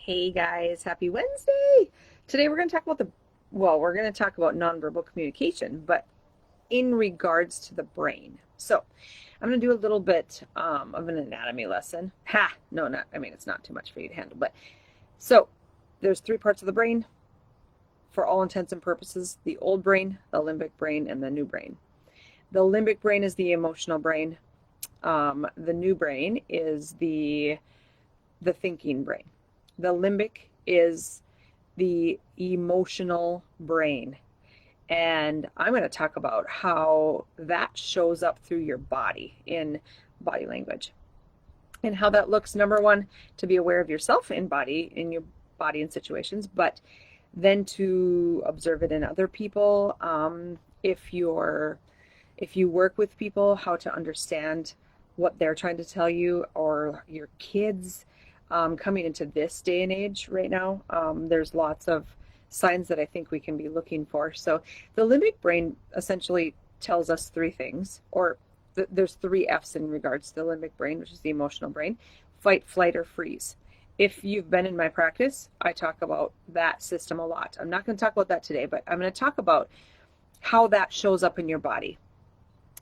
Hey guys, happy Wednesday! Today we're going to talk about we're going to talk about nonverbal communication, but in regards to the brain. So I'm going to do a little bit of an anatomy lesson. No, it's not too much for you to handle, but so there's three parts of the brain for all intents and purposes: the old brain, the limbic brain, and the new brain. The limbic brain is the emotional brain. The new brain is the thinking brain. The limbic is the emotional brain. And I'm going to talk about how that shows up through your body in body language and how that looks. Number one, to be aware of yourself in your body and situations, but then to observe it in other people. If you work with people, how to understand what they're trying to tell you, or your kids. Coming into this day and age right now, there's lots of signs that I think we can be looking for. So the limbic brain essentially tells us three things, or there's three F's in regards to the limbic brain, which is the emotional brain: fight, flight, or freeze. If you've been in my practice, I talk about that system a lot. I'm not going to talk about that today, but I'm going to talk about how that shows up in your body.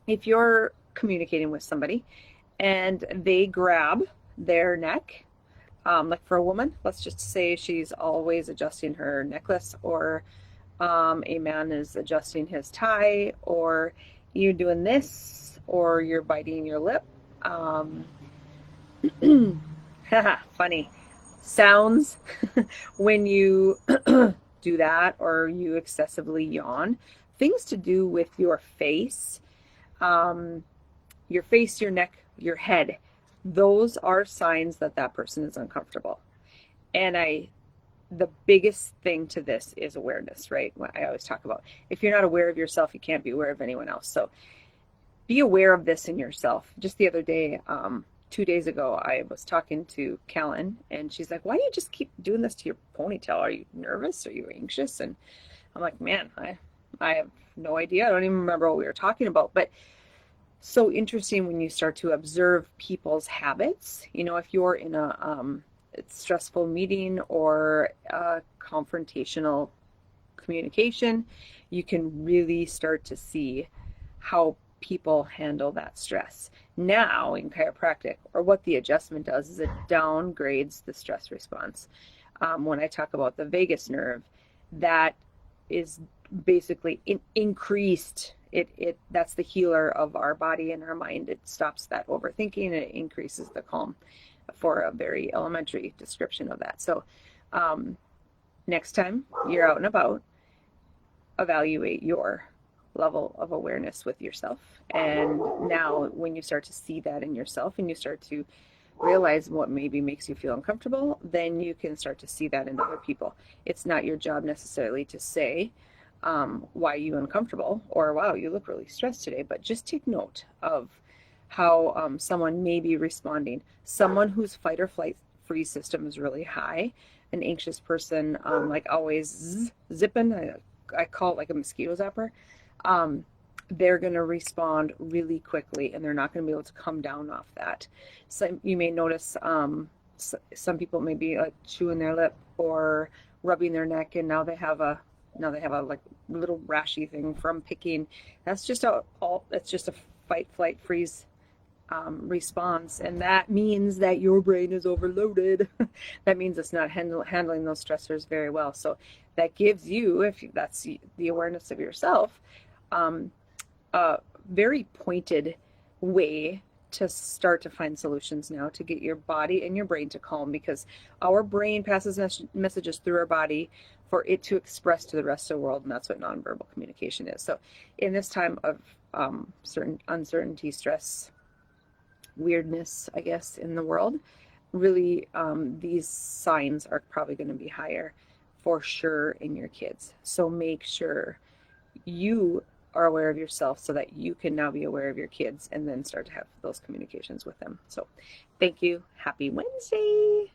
If you're communicating with somebody and they grab their neck, like for a woman, let's just say she's always adjusting her necklace, or a man is adjusting his tie, or you're doing this, or you're biting your lip. Funny sounds when you do that, or you excessively yawn. Things to do with your face, your neck, your head. Those are signs that that person is uncomfortable. And the biggest thing to this is awareness, right? I always talk about, if you're not aware of yourself, you can't be aware of anyone else. So be aware of this in yourself. Just the other day, 2 days ago, I was talking to Callan, and she's like, why do you just keep doing this to your ponytail? Are you nervous? Are you anxious? And I'm like, man, I have no idea. I don't even remember what we were talking about. But so interesting when you start to observe people's habits. If you're in a stressful meeting or a confrontational communication, you can really start to see how people handle that stress. Now in chiropractic, or what the adjustment does, is it downgrades the stress response. When I talk about the vagus nerve, that is basically increased. That's the healer of our body and our mind. It stops that overthinking, and it increases the calm, for a very elementary description of that. So next time you're out and about, evaluate your level of awareness with yourself. And now when you start to see that in yourself, and you start to realize what maybe makes you feel uncomfortable, then you can start to see that in other people. It's not your job necessarily to say, why are you uncomfortable, or wow, you look really stressed today, but just take note of how someone may be responding. Someone whose fight or flight freeze system is really high, an anxious person, like always zipping, I call it like a mosquito zapper, they're going to respond really quickly, and they're not going to be able to come down off that. So you may notice some people may be chewing their lip or rubbing their neck, and now they have a like little rashy thing from picking. That's just it's just a fight, flight, freeze response, and that means that your brain is overloaded. That means it's not handling those stressors very well. So that gives you, if that's the awareness of yourself, a very pointed way to start to find solutions now to get your body and your brain to calm, because our brain passes messages through our body for it to express to the rest of the world, and that's what nonverbal communication is. So in this time of certain uncertainty, stress, weirdness, I guess, in the world, really these signs are probably going to be higher for sure in your kids. So make sure you are aware of yourself so that you can now be aware of your kids, and then start to have those communications with them. So thank you. Happy Wednesday.